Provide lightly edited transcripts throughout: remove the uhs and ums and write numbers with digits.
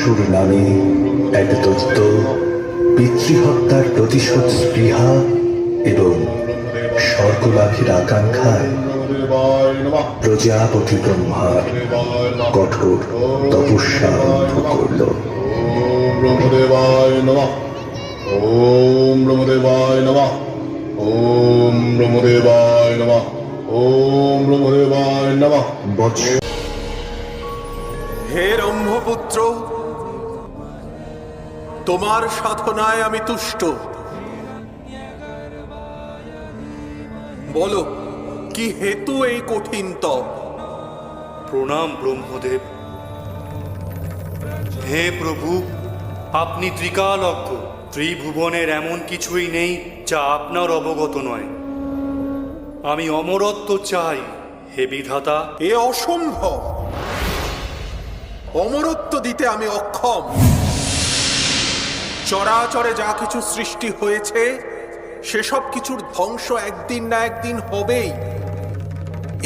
মহিষাসুর নামে এক দৈত্য পিতৃহত্যার প্রতিশোধ স্পৃহা এবং স্বর্গলাভের আকাঙ্ক্ষায় প্রজাপতি ব্রহ্মার কঠোর তপস্যা আরম্ভ করল। ব্রহ্মদেবায় নমঃ। ওম ব্রহ্মদেবায় নমঃ। ওম ব্রহ্মদেবায় নমঃ। ওম ব্রহ্মদেবায় নমঃ। হে ব্রহ্মপুত্র, তোমার সাধনায় আমি তুষ্ট। বলো, কি হেতু এই কঠিন তপ? প্রণাম ব্রহ্মদেব। হে প্রভু, আপনি ত্রিকালজ্ঞ। ত্রিভুবনের এমন কিছুই নেই যা আপনার অবগত নয়। আমি অমরত্ব চাই হে বিধাতা। এ অসম্ভব। অমরত্ব দিতে আমি অক্ষম। চরাচরে যা কিছু সৃষ্টি হয়েছে সেসব কিছুর ধ্বংস একদিন না একদিন হবেই।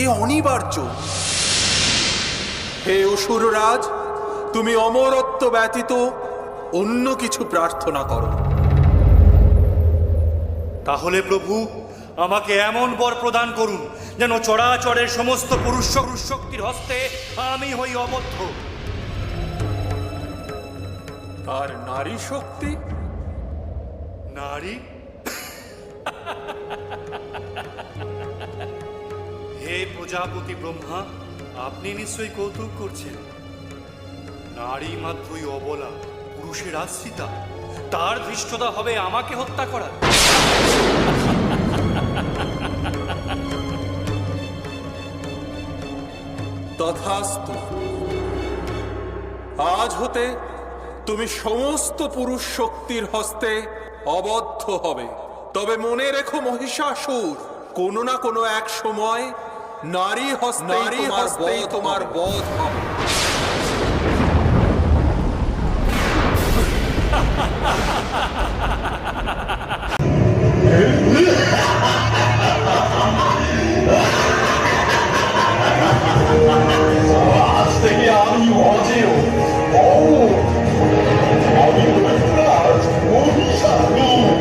এ অনিবার্য। হে অসুররাজ, তুমি অমরত্ব ব্যতীত অন্য কিছু প্রার্থনা করো। তাহলে প্রভু, আমাকে এমন বর প্রদান করুন যেন চরাচরের সমস্ত পুরুষ শক্তির হস্তে আমি হই অবদ্ধ। আর নারী শক্তি? নারী? হে প্রজাপতি ব্রহ্মা, আপনি নিশ্চয়ই কৌতুক করছেন। নারী মাত্রই অবলা, পুরুষের আশ্রিতা। তার ধৃষ্টতা হবে আমাকে হত্যা করা। তথাস্তু। আজ হতে তুমি সমস্ত পুরুষ শক্তির হস্তে অবদ্ধ হবে। তবে মনে রেখো মহিষাসুর, কোনো না কোনো এক সময় নারী হস্তেই তোমার বধ হবে। আজ থেকে আমি অজেয়। আমি রাজ মহিষাসুর।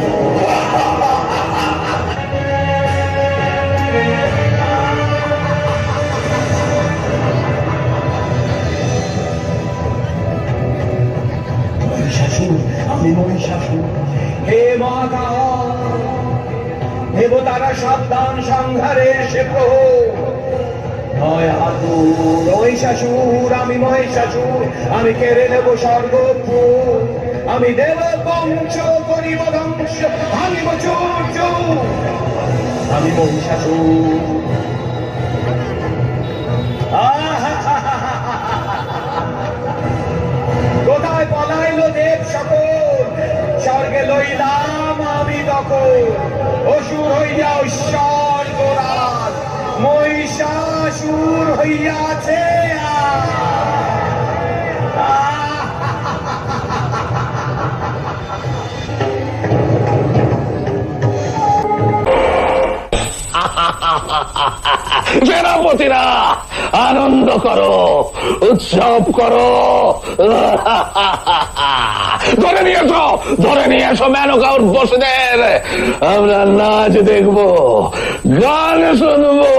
মহিষাসুর, আমি মহিষাসুর। হে মহাকাল, দেবতারা সাবধান, সংহারে সে প্রহর। নয় হাতুর মহিষাসুর, আমি মহিষাসুর। আমি কেড়ে নেব স্বর্গপুর। আমি দেব বংশ, করিব ধ্বংস, ভাঙিব চূর্য। আমি মহিষাসুর। কোথায় পলাইল দেব সকল? স্বর্গে লইলাম আমি দখল। অসুর হইয়া স্বর্গরাজ, মহিষাসুর হইয়াছে সেনাপতিরা, আনন্দ করো, উৎসব করো। ধরে নিয়ে এসো মেনকা উর্বশীদের। আমরা নাচ দেখবো, গান শুনবো।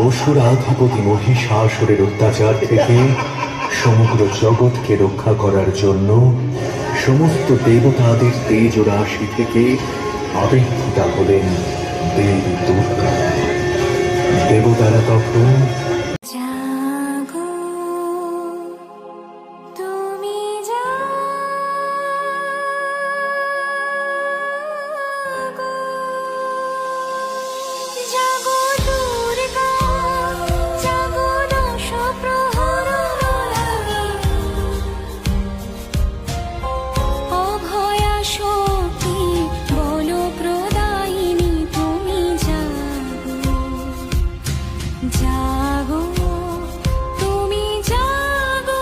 অসুরাধিপতি মহিষাসুরের অত্যাচার থেকে সমগ্র জগৎকে রক্ষা করার জন্য সমস্ত দেবতাদের তেজ রাশি থেকে আবির্ভূতা হলেন দেবী দুর্গা। দেবতারা তখন জাগো তুমি জাগো, জাগো দুর্গা, জাগো দশ প্রহর লাগে, অভয়া শক্তি বল প্রদায়িনী তুমি জাগো, জাগো তুমি জাগো।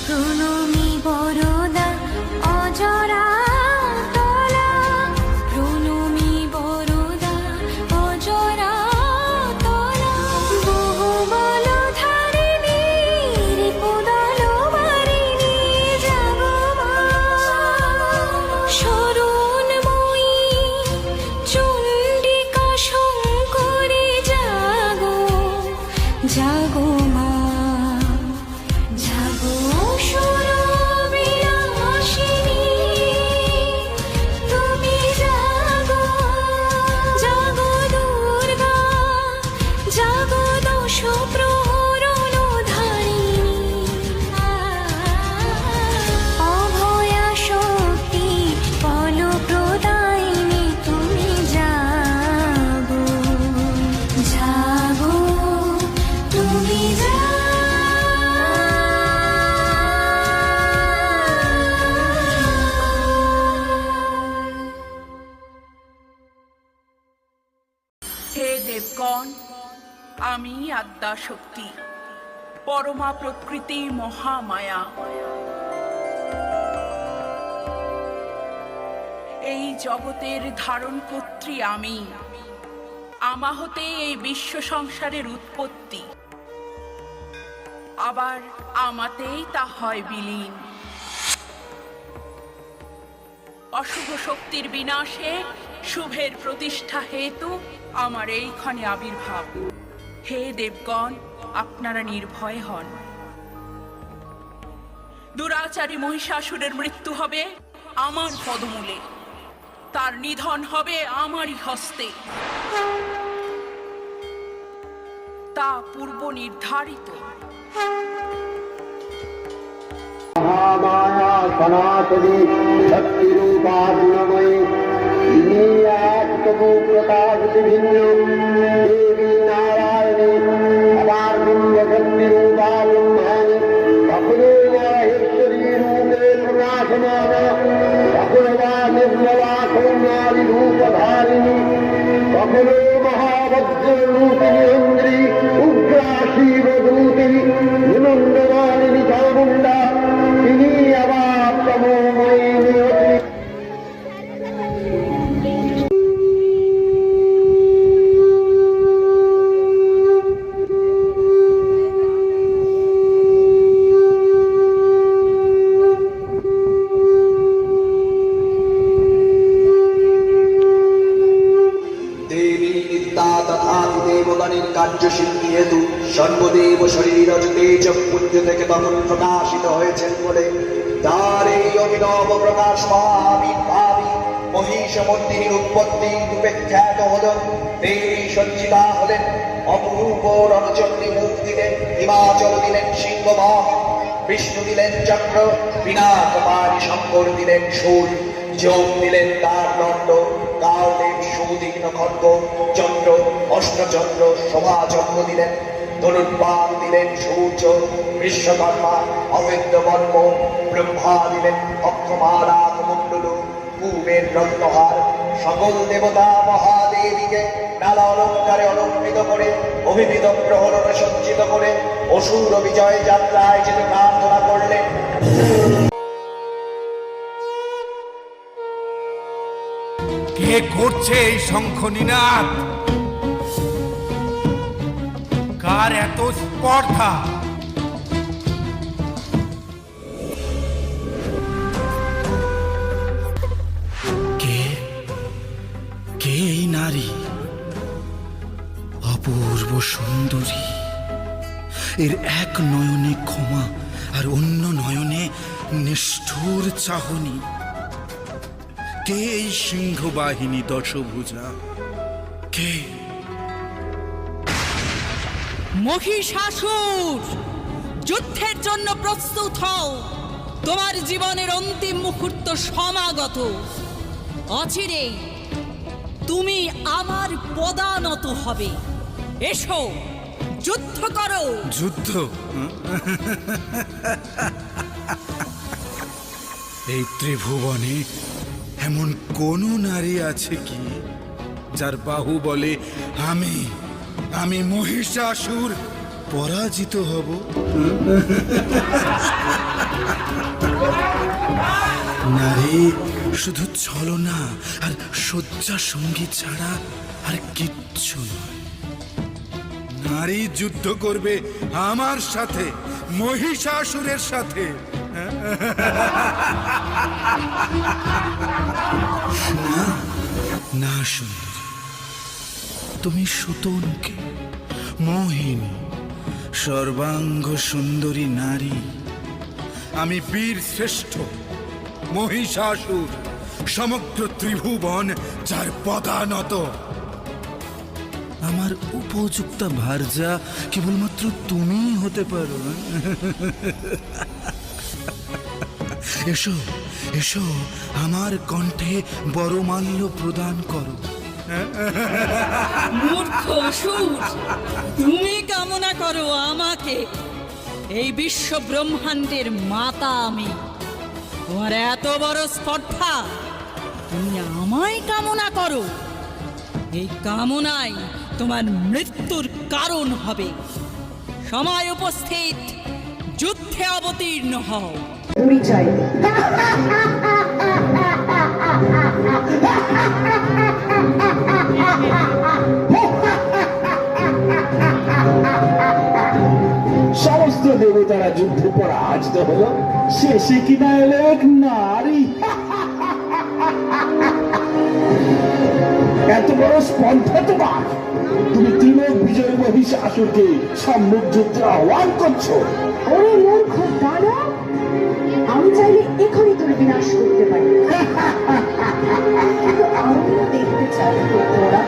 প্রণমী বরদা অজরা তলা, প্রণমী বরদা অজরা তলা, বহু বল ধারিণী রিপুদল বারিণী জাগো মা, শরণময়ী চণ্ডিকা শঙ্করী জাগো, জাগো মা, জাগো সুরবিনাশিনী তুমি জাগো, জাগো দুর্গা, জাগো দশ প্রহরণ ধারিণী, অভয়া শক্তি বল প্রদায়িনী তুমি জাগো, জাগো তুমি হে দেবগণ, আমি আদ্যা শক্তি, পরমা প্রকৃতি মহামায়া। এই জগতের ধারণকর্ত্রী আমি, আমা হতে এই বিশ্ব সংসারের উৎপত্তি, আবার আমাতেই তা হয় বিলীন। অশুভ শক্তির বিনাশে শুভের প্রতিষ্ঠা হেতু আমার এইখানে আবির্ভাব। হে দেবগণ, আপনারা নির্ভয় হন। দুরাচারী মহিষাসুরের মৃত্যু হবে আমার পদমূলে, তার নিধন হবে আমারই হস্তে, তা পূর্ব নির্ধারিত। মহামায়া সনাতনী শক্তি রূপা গুণময়ী, তিনি এক তবু প্রকাশ বিভিন্ন দেবী নারায়ণী, আবার বিম্ব শক্তি রূপা ব্রহ্মাণী, কখনো মহেশ্বরী রূপে প্রকাশমান, কখনো বা নির্মলা কৌমারী রূপধারিণী, কখনো মহাবজ্র রূপিণী ইন্দ্রী, উগ্রা শিবদূতিনী, নিমন্ডমালিনী চামুণ্ডা, তিনি আবার তমোময়ী নিয়তি। দেবী নিত্যা তথা দেবগণের কার্যসিদ্ধি হেতু সর্বদেব শরীর তেজ পুঞ্জ থেকে তখন প্রকাশিত হয়েছেন বলে তার এই অভিনব প্রকাশ আবির্ভাবী মহিষমর্দিনীর উৎপত্তি রূপে খ্যাত হল। দেবী সজ্জিতা হলেন অপরূপ রণচণ্ডী, মুখ দিলেন হিমাচল, দিলেন সিংহবাহন, বিষ্ণু দিলেন চক্র, বিনাশকারী শঙ্কর দিলেন শূল, যোগ দিলেন তার দণ্ড, কালের সুদীর্ণ খড়গ, চন্দ্র অষ্টচন্দ্র শোভাচন্দ্র দিলেন, ধনুর্বাণ দিলেন সূর্য, বিশ্বকর্মা অবেদ্য বর্ম, ব্রহ্মা দিলেন অক্ষমালা কুমণ্ডল, কুবের রত্নহার, সকল দেবতা মহাদেবীকে নানা অলঙ্কারে অলঙ্কৃত করে অভিবিধ প্রহরণে সজ্জিত করে অসুর বিজয় যাত্রায় যেতে প্রার্থনা করলেন। কে করছে এই শঙ্খ নিনাদ? কার এত স্পর্ধা? কে কে এই নারী? অপূর্ব সুন্দরী, এর এক নয়নে ক্ষমা আর অন্য নয়নে নিষ্ঠুর চাহনি। কে এই সিংহবাহিনী দশভুজা? কে? মহিষাসুর, যুদ্ধের জন্য প্রস্তুত হও। তোমার জীবনের অন্তিম মুহূর্ত সমাগত। অচিরেই তুমি আমার পদানত হবে। এসো, যুদ্ধ করো। যুদ্ধ? এই ত্রিভুবনে এমন কোন নারী আছে কি যার বাহু বলে আমি মহিষাসুর পরাজিত হব? নারী শুধু ছলনা আর শয্যা সঙ্গী ছাড়া আর কিচ্ছু নয়। নারী যুদ্ধ করবে আমার সাথে, মহিষাসুরের সাথে। না না সুন্দরী, তুমি সুতনকে, মোহিনী, সর্বাঙ্গ সুন্দরী নারী। আমি বীর শ্রেষ্ঠ মহিষাসুর, সমগ্র ত্রিভুবন যার পদানত। আমার উপযুক্ত ভার্যা কেবলমাত্র তুমিই হতে পারো। এসো এসো, আমার কণ্ঠে বরমাল্য প্রদান করো। মূর্খ অসুর, তুমি কামনা করো আমাকে। এই বিশ্ব ব্রহ্মাণ্ডের মাতা আমি। তোমার এত বড় স্পর্ধা, তুমি আমায় কামনা করো। এই কামনাই তোমার মৃত্যুর কারণ হবে। সময় উপস্থিত, যুদ্ধে অবতীর্ণ হও। পরিচয় সমস্ত দেবতারা যুদ্ধে পরাজিত হলো, শেষে কিনা এলো এক নারী। এত বড় স্পর্ধা তোমার! তুমি তিলক বিজয় মহিষাসুরকে সম্মুখ যুদ্ধে আহ্বান করছো? ওরে মূর্খ দাদা, আমি চাইলে এখনই তোর বিনাশ করতে পারি, কিন্তু আমিও দেখতে চাই তোরা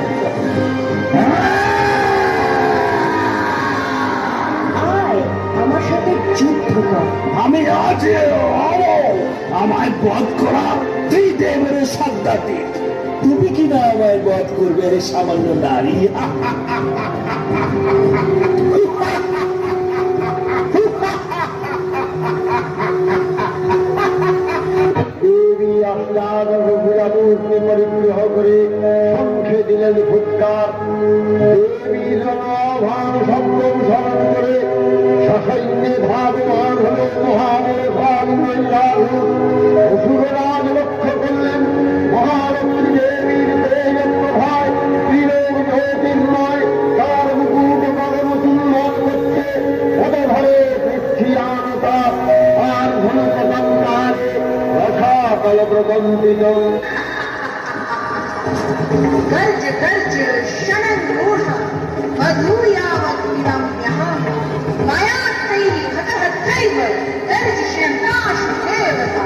আয় আমার সাথে যুদ্ধ কর। আমি আজ আমায় বধ করা তুই দেবের সন্তান। তুমি কি না আমায় বধ করবে রে সামান্য নারী? দেবী আহ্লাদ রঘুরামূর্তি পরিগ্রহ করে শঙ্খে দিলেন ফুৎকার। দেবী জনভান শব্দ স্মরণ করে সসৈন্যে ধাবমান হল মহাবল অসুররাজ লক্ষ্য করলেন মহালক্ষ্মী দেবীর তেজপ্রভায় ত্রিলোক জ্যোতির্ময় তার মুকুট গগন সুন্দর করছে। পদধরে পৃথিবীয়ানতা আর ধনুক সন্ধানে রসাতল প্রকম্পিত। गर्ज गर्ज शनन रूढ़ अधूयावत विदम यहाँ मायात्तै हतहत्तैव गर्ज शन्ताश देवता।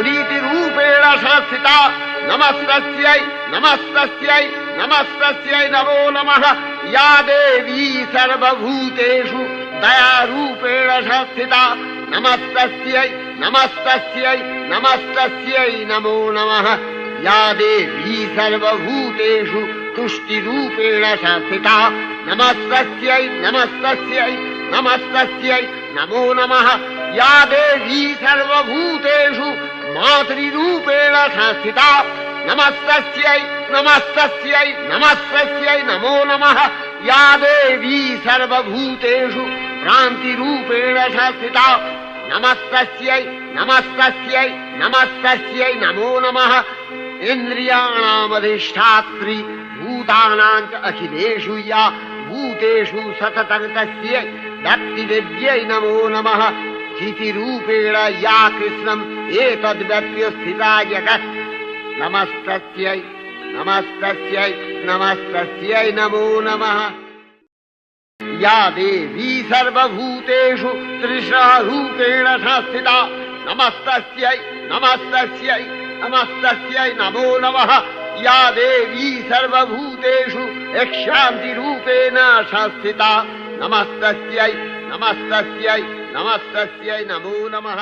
नीतिरूपेण संस्थिता नमस्तस्यै नमस्तस्यै नमस्तस्यै नमो नमः या देवी सर्वभूतेषु दयारूपेण संस्थिता नमस्तस्यै नमस्तस्यै नमस्तस्यै नमो नमः या देवी सर्वभूतेषु तुष्टिरूपेण संस्थिता नमस्तस्यै नमस्तस्यै नमस्तस्यै नमो नमः या देवी सर्वभूतेषु मातृरूपेण संस्थिता नमस्तस्यै नमस्तस्यै नमस्तस्यै नमो नमः या देवी सर्वभूतेषु भ्रान्तिरूपेण संस्थिता नमस्तस्यै नमस्तस्यै नमस्तस्यै नमो नमः इन्द्रियाणामधिष्ठात्री भूतानां च अखिलेषु या भूतेषु सततं तस्यै दत्तिदेव्यै नमो नमः चितिरूपेण या कृष्णम् एतद्व्यस्थिता जगत् नमस्तस्यै नमस्तस्यै नमस्तस्यै नमो नमः या देवी सर्वभूतेषु तृष्णारूपेण संस्थिता नमस्तस्यै नमस्तस्यै नमस्तस्यै नमो नमः या देवी सर्वभूतेषु क्षान्तिरूपेण संस्थिता नमस्तस्यै नमस्तस्यै नमस्तस्यै नमो नमः।